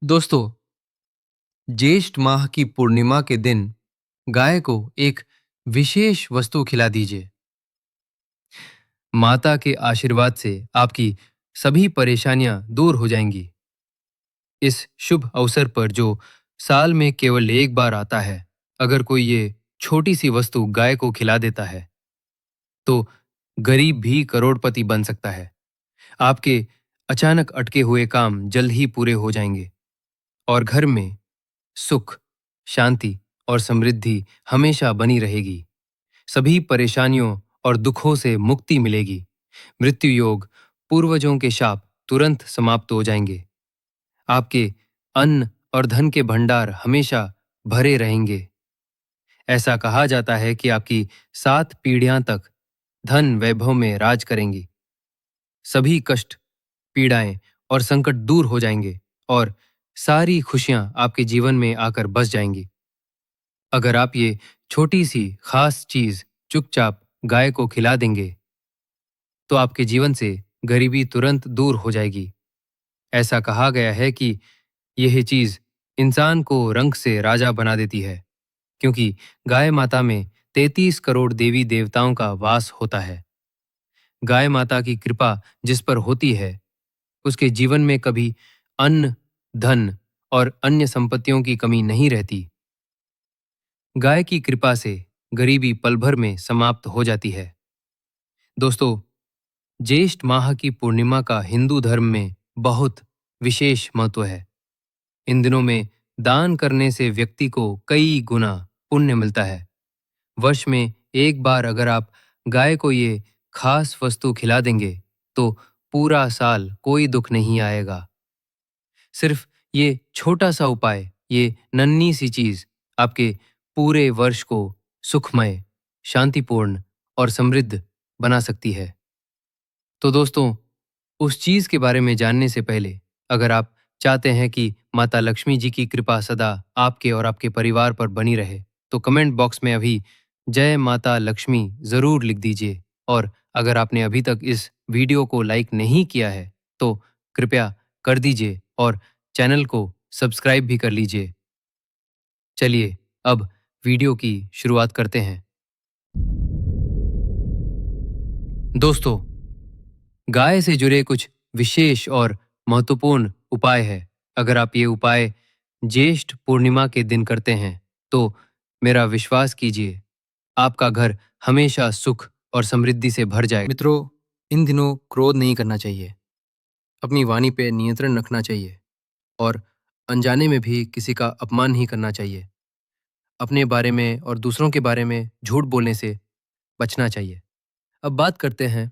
दोस्तों, ज्येष्ठ माह की पूर्णिमा के दिन गाय को एक विशेष वस्तु खिला दीजिए। माता के आशीर्वाद से आपकी सभी परेशानियां दूर हो जाएंगी। इस शुभ अवसर पर जो साल में केवल एक बार आता है, अगर कोई ये छोटी सी वस्तु गाय को खिला देता है, तो गरीब भी करोड़पति बन सकता है। आपके अचानक अटके हुए काम जल्द ही पूरे हो जाएंगे और घर में सुख, शांति और समृद्धि हमेशा बनी रहेगी। सभी परेशानियों और दुखों से मुक्ति मिलेगी। मृत्यु योग, पूर्वजों के शाप तुरंत समाप्त हो जाएंगे। आपके अन्न और धन के भंडार हमेशा भरे रहेंगे। ऐसा कहा जाता है कि आपकी 7 पीढ़ियां तक धन वैभव में राज करेंगी। सभी कष्ट, पीड़ाएं और संकट दूर हो जाएंगे और सारी खुशियां आपके जीवन में आकर बस जाएंगी। अगर आप ये छोटी सी खास चीज चुपचाप गाय को खिला देंगे, तो आपके जीवन से गरीबी तुरंत दूर हो जाएगी। ऐसा कहा गया है कि यह चीज इंसान को रंग से राजा बना देती है, क्योंकि गाय माता में 33 करोड़ देवी देवताओं का वास होता है। गाय माता की कृपा जिस पर होती है, उसके जीवन में कभी अन्न, धन और अन्य संपत्तियों की कमी नहीं रहती। गाय की कृपा से गरीबी पल भर में समाप्त हो जाती है। दोस्तों, ज्येष्ठ माह की पूर्णिमा का हिंदू धर्म में बहुत विशेष महत्व है। इन दिनों में दान करने से व्यक्ति को कई गुना पुण्य मिलता है। वर्ष में एक बार अगर आप गाय को ये खास वस्तु खिला देंगे, तो पूरा साल कोई दुख नहीं आएगा। सिर्फ ये छोटा सा उपाय, ये नन्ही सी चीज आपके पूरे वर्ष को सुखमय, शांतिपूर्ण और समृद्ध बना सकती है। तो दोस्तों, उस चीज के बारे में जानने से पहले, अगर आप चाहते हैं कि माता लक्ष्मी जी की कृपा सदा आपके और आपके परिवार पर बनी रहे, तो कमेंट बॉक्स में अभी जय माता लक्ष्मी जरूर लिख दीजिए। और अगर आपने अभी तक इस वीडियो को लाइक नहीं किया है, तो कृपया कर दीजिए और चैनल को सब्सक्राइब भी कर लीजिए। चलिए अब वीडियो की शुरुआत करते हैं। दोस्तों, गाय से जुड़े कुछ विशेष और महत्वपूर्ण उपाय है। अगर आप ये उपाय ज्येष्ठ पूर्णिमा के दिन करते हैं, तो मेरा विश्वास कीजिए, आपका घर हमेशा सुख और समृद्धि से भर जाए। मित्रों, इन दिनों क्रोध नहीं करना चाहिए, अपनी वाणी पे नियंत्रण रखना चाहिए और अनजाने में भी किसी का अपमान नहीं करना चाहिए। अपने बारे में और दूसरों के बारे में झूठ बोलने से बचना चाहिए। अब बात करते हैं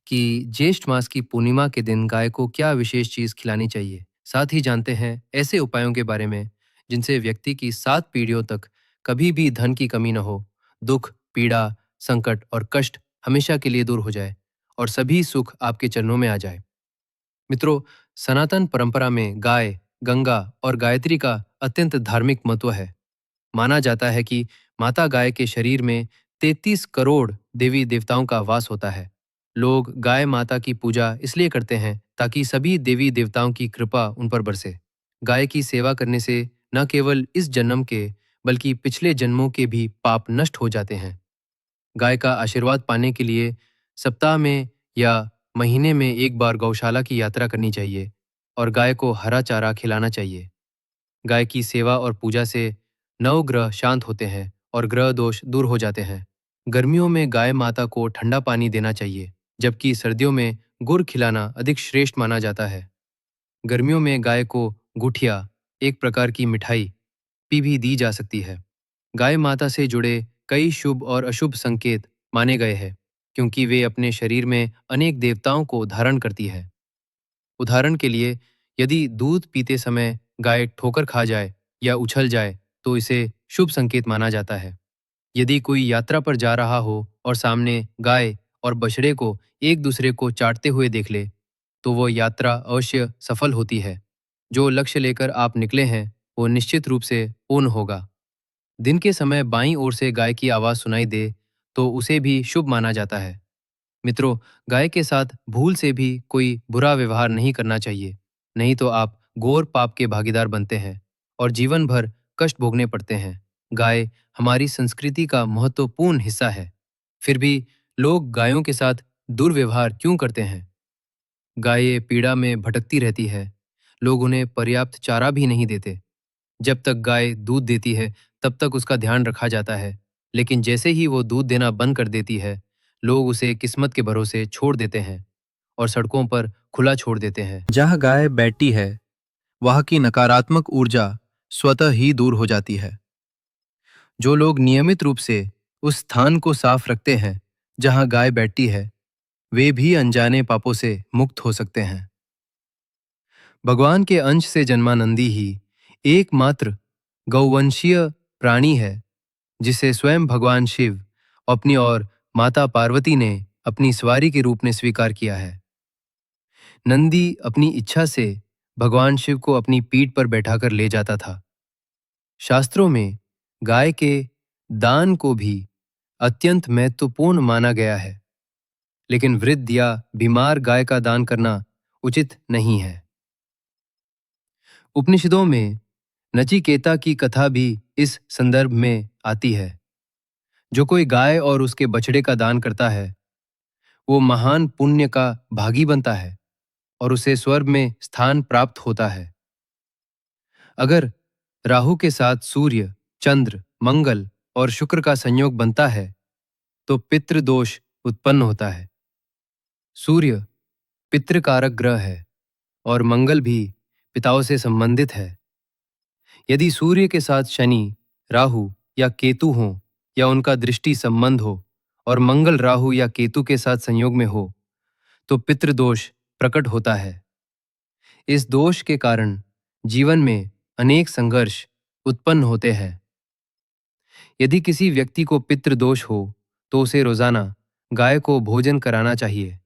कि ज्येष्ठ मास की पूर्णिमा के दिन गाय को क्या विशेष चीज खिलानी चाहिए। साथ ही जानते हैं ऐसे उपायों के बारे में जिनसे व्यक्ति की 7 पीढ़ियों तक कभी भी धन की कमी न हो, दुख, पीड़ा, संकट और कष्ट हमेशा के लिए दूर हो जाए और सभी सुख आपके चरणों में आ जाए। मित्रों, सनातन परंपरा में गाय, गंगा और गायत्री का अत्यंत धार्मिक महत्व है। माना जाता है कि माता गाय के शरीर में 33 करोड़ देवी देवताओं का वास होता है। लोग गाय माता की पूजा इसलिए करते हैं ताकि सभी देवी देवताओं की कृपा उन पर बरसे। गाय की सेवा करने से न केवल इस जन्म के, बल्कि पिछले जन्मों के भी पाप नष्ट हो जाते हैं। गाय का आशीर्वाद पाने के लिए सप्ताह में या महीने में एक बार गौशाला की यात्रा करनी चाहिए और गाय को हरा चारा खिलाना चाहिए। गाय की सेवा और पूजा से नवग्रह शांत होते हैं और ग्रह दोष दूर हो जाते हैं। गर्मियों में गाय माता को ठंडा पानी देना चाहिए, जबकि सर्दियों में गुड़ खिलाना अधिक श्रेष्ठ माना जाता है। गर्मियों में गाय को गुठिया, एक प्रकार की मिठाई, भी दी जा सकती है। गाय माता से जुड़े कई शुभ और अशुभ संकेत माने गए हैं, क्योंकि वे अपने शरीर में अनेक देवताओं को धारण करती है। उदाहरण के लिए, यदि दूध पीते समय गाय ठोकर खा जाए या उछल जाए, तो इसे शुभ संकेत माना जाता है। यदि कोई यात्रा पर जा रहा हो और सामने गाय और बछड़े को एक दूसरे को चाटते हुए देख ले, तो वो यात्रा अवश्य सफल होती है। जो लक्ष्य लेकर आप निकले हैं, वो निश्चित रूप से पूर्ण होगा। दिन के समय बाईं ओर से गाय की आवाज सुनाई दे, तो उसे भी शुभ माना जाता है। मित्रों, गाय के साथ भूल से भी कोई बुरा व्यवहार नहीं करना चाहिए, नहीं तो आप घोर पाप के भागीदार बनते हैं और जीवन भर कष्ट भोगने पड़ते हैं। गाय हमारी संस्कृति का महत्वपूर्ण हिस्सा है। फिर भी लोग गायों के साथ दुर्व्यवहार क्यों करते हैं? गायें पीड़ा में भटकती रहती है। लोग उन्हें पर्याप्त चारा भी नहीं देते। जब तक गाय दूध देती है, तब तक उसका ध्यान रखा जाता है। लेकिन जैसे ही वो दूध देना बंद कर देती है, लोग उसे किस्मत के भरोसे छोड़ देते हैं और सड़कों पर खुला छोड़ देते हैं। जहाँ गाय बैठती है, वहाँ की नकारात्मक ऊर्जा स्वतः ही दूर हो जाती है। जो लोग नियमित रूप से उस स्थान को साफ रखते हैं जहाँ गाय बैठती है, वे भी अनजाने पापों से मुक्त हो सकते हैं। भगवान के अंश से जन्मा नंदी ही एकमात्र गौवंशीय प्राणी है जिसे स्वयं भगवान शिव अपनी और माता पार्वती ने अपनी सवारी के रूप में स्वीकार किया है। नंदी अपनी इच्छा से भगवान शिव को अपनी पीठ पर बैठाकर ले जाता था। शास्त्रों में गाय के दान को भी अत्यंत महत्वपूर्ण माना गया है, लेकिन वृद्ध या बीमार गाय का दान करना उचित नहीं है। उपनिषदों में नचिकेता की कथा भी इस संदर्भ में आती है। जो कोई गाय और उसके बछड़े का दान करता है, वो महान पुण्य का भागी बनता है और उसे स्वर्ग में स्थान प्राप्त होता है। अगर राहु के साथ सूर्य, चंद्र, मंगल और शुक्र का संयोग बनता है, तो पितृदोष उत्पन्न होता है। सूर्य पितृकारक ग्रह है और मंगल भी पिताओं से संबंधित है। यदि सूर्य के साथ शनि, राहु या केतु हो या उनका दृष्टि संबंध हो और मंगल राहु या केतु के साथ संयोग में हो, तो पितृदोष प्रकट होता है। इस दोष के कारण जीवन में अनेक संघर्ष उत्पन्न होते हैं। यदि किसी व्यक्ति को पितृदोष हो, तो उसे रोजाना गाय को भोजन कराना चाहिए।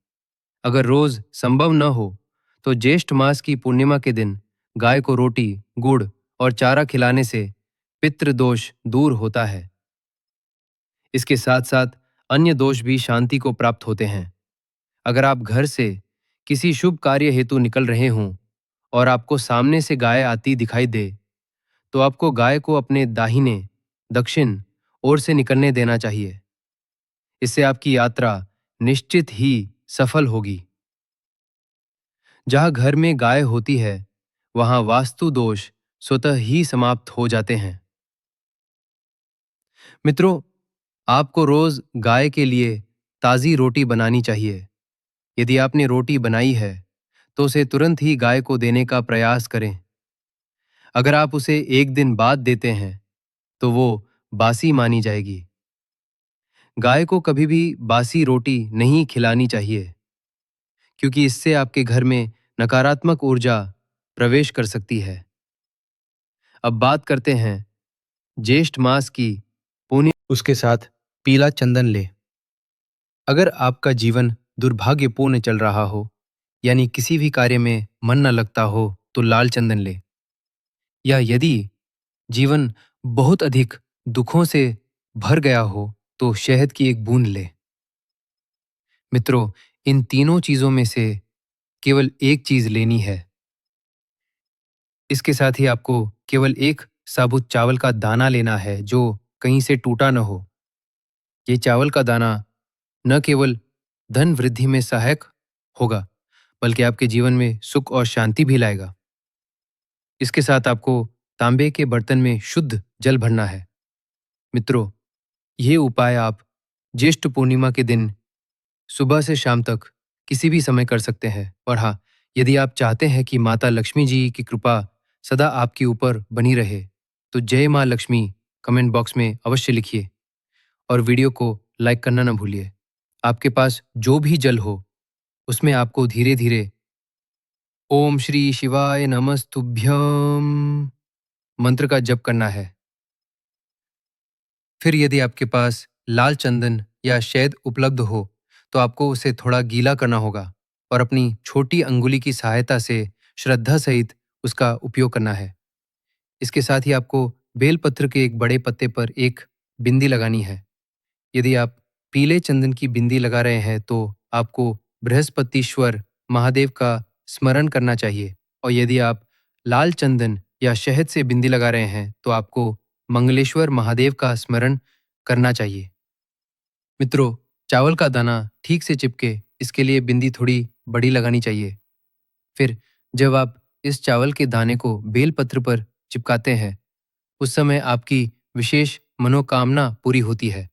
अगर रोज संभव न हो, तो ज्येष्ठ मास की पूर्णिमा के दिन गाय को रोटी, गुड़ और चारा खिलाने से पितृदोष दूर होता है। इसके साथ साथ अन्य दोष भी शांति को प्राप्त होते हैं। अगर आप घर से किसी शुभ कार्य हेतु निकल रहे हों और आपको सामने से गाय आती दिखाई दे, तो आपको गाय को अपने दाहिने, दक्षिण ओर से निकलने देना चाहिए। इससे आपकी यात्रा निश्चित ही सफल होगी। जहाँ घर में गाय होती है, वहाँ वास्तु दोष स्वतः ही समाप्त हो जाते हैं। मित्रों, आपको रोज गाय के लिए ताज़ी रोटी बनानी चाहिए। यदि आपने रोटी बनाई है, तो उसे तुरंत ही गाय को देने का प्रयास करें। अगर आप उसे एक दिन बाद देते हैं, तो वो बासी मानी जाएगी। गाय को कभी भी बासी रोटी नहीं खिलानी चाहिए, क्योंकि इससे आपके घर में नकारात्मक ऊर्जा प्रवेश कर सकती है। अब बात करते हैं ज्येष्ठ मास की पुण्य। उसके साथ पीला चंदन ले। अगर आपका जीवन दुर्भाग्यपूर्ण चल रहा हो, यानी किसी भी कार्य में मन न लगता हो, तो लाल चंदन ले। या यदि जीवन बहुत अधिक दुखों से भर गया हो, तो शहद की एक बूंद ले। मित्रों, इन तीनों चीजों में से केवल एक चीज लेनी है। इसके साथ ही आपको केवल एक साबुत चावल का दाना लेना है जो कहीं से टूटा न हो। ये चावल का दाना न केवल धन वृद्धि में सहायक होगा, बल्कि आपके जीवन में सुख और शांति भी लाएगा। इसके साथ आपको तांबे के बर्तन में शुद्ध जल भरना है। मित्रों, ये उपाय आप ज्येष्ठ पूर्णिमा के दिन सुबह से शाम तक किसी भी समय कर सकते हैं। और हाँ, यदि आप चाहते हैं कि माता लक्ष्मी जी की कृपा सदा आपके ऊपर बनी रहे, तो जय माँ लक्ष्मी कमेंट बॉक्स में अवश्य लिखिए और वीडियो को लाइक करना न भूलिए। आपके पास जो भी जल हो, उसमें आपको धीरे धीरे ओम श्री शिवाय नमस्तुभ्यम मंत्र का जप करना है। फिर यदि आपके पास लाल चंदन या शहद उपलब्ध हो, तो आपको उसे थोड़ा गीला करना होगा और अपनी छोटी अंगुली की सहायता से श्रद्धा सहित उसका उपयोग करना है। इसके साथ ही आपको बेलपत्र के एक बड़े पत्ते पर एक बिंदी लगानी है। यदि आप पीले चंदन की बिंदी लगा रहे हैं, तो आपको बृहस्पतिश्वर महादेव का स्मरण करना चाहिए। और यदि आप लाल चंदन या शहद से बिंदी लगा रहे हैं तो आपको मंगलेश्वर महादेव का स्मरण करना चाहिए। मित्रों, चावल का दाना ठीक से चिपके इसके लिए बिंदी थोड़ी बड़ी लगानी चाहिए। फिर जब आप इस चावल के दाने को बेलपत्र पर चिपकाते हैं उस समय आपकी विशेष मनोकामना पूरी होती है।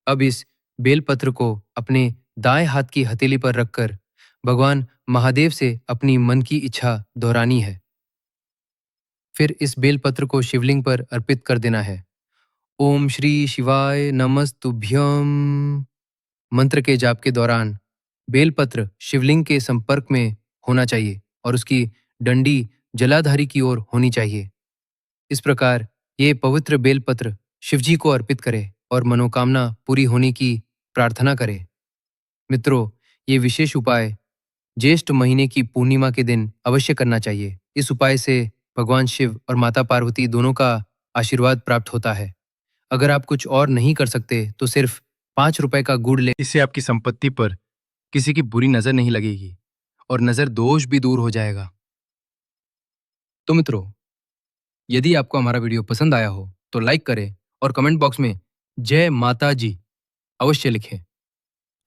अब इस बेलपत्र को अपने दाएं हाथ की हथेली पर रखकर भगवान महादेव से अपनी मन की इच्छा दोहरानी है। फिर इस बेलपत्र को शिवलिंग पर अर्पित कर देना है। ओम श्री शिवाय नमस्तुभ्यम मंत्र के जाप के दौरान बेलपत्र शिवलिंग के संपर्क में होना चाहिए और उसकी डंडी जलाधारी की ओर होनी चाहिए। इस प्रकार ये पवित्र बेलपत्र शिवजी को अर्पित करें और मनोकामना पूरी होने की प्रार्थना करें। मित्रों, ये विशेष उपाय ज्येष्ठ महीने की पूर्णिमा के दिन अवश्य करना चाहिए। इस उपाय से भगवान शिव और माता पार्वती दोनों का आशीर्वाद प्राप्त होता है। अगर आप कुछ और नहीं कर सकते तो सिर्फ 5 रुपए का गुड़ ले। इससे आपकी संपत्ति पर किसी की बुरी नजर नहीं लगेगी और नजर दोष भी दूर हो जाएगा। तो मित्रों, यदि आपको हमारा वीडियो पसंद आया हो तो लाइक करें और कमेंट बॉक्स में जय माता जी अवश्य लिखें।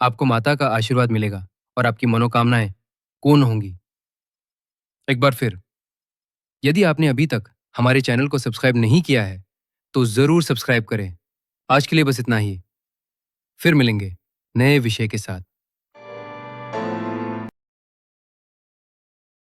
आपको माता का आशीर्वाद मिलेगा और आपकी मनोकामनाएं पूर्ण होंगी। एक बार फिर, यदि आपने अभी तक हमारे चैनल को सब्सक्राइब नहीं किया है तो जरूर सब्सक्राइब करें। आज के लिए बस इतना ही। फिर मिलेंगे नए विषय के साथ।